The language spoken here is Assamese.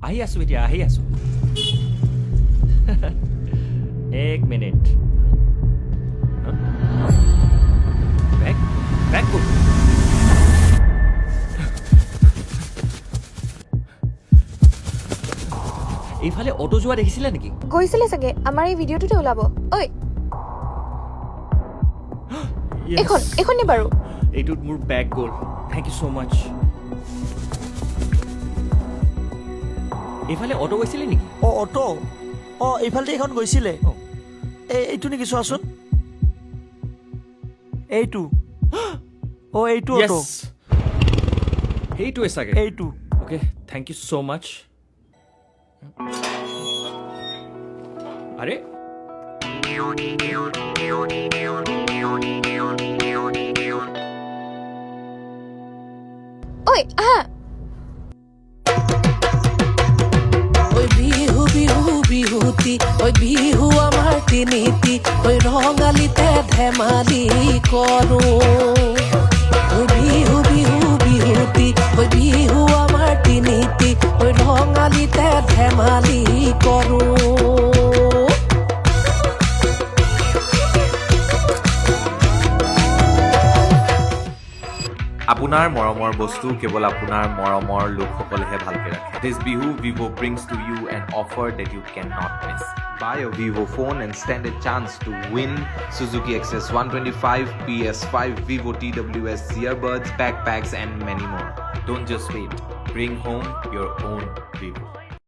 আহি আছোঁ এতিয়া আহি আছোঁ এক মিনিট বেগ বেগ ক'ত এইফালে অটো যোৱা দেখিছিলে নেকি গৈছিলে চাগে আমাৰ এই ভিডিঅ'টোতে ওলাব ঐ এইখন নি বাৰু এইটোত মোৰ বেগ গ'ল থেংক ইউ ছ' মাছ এইফালে অটো গৈছিলে নেকি অটো এইফালে এইখন গৈছিলে এইটো নেকি চোৱাচোন এইটো এইটো অটো Yes. সেইটোৱে চাগে এইটো অ'কে থেংক ইউ ছ' মাছ আৰে ঐ আহা ঐ বিহু বিহু বিহুতি ঐ বিহু আমাৰ তিনিটি ঐ ৰঙালীতে ধেমালি কৰো ঐ বিহু বিহু বিহুতি ঐ বিহু আমাৰ তিনিটি ঐ ৰঙালীতে ধেমালি কৰো আপোনাৰ মৰমৰ বস্তু কেৱল আপোনাৰ মৰমৰ লোকসকলেহে ভালকে ৰাখে This Bihu, Vivo brings to you an offer that you cannot miss. Buy a Vivo phone and stand a chance to win Suzuki XS 125, PS5, Vivo TWS earbuds, backpacks and many more. Don't just wait. Bring home your own Vivo.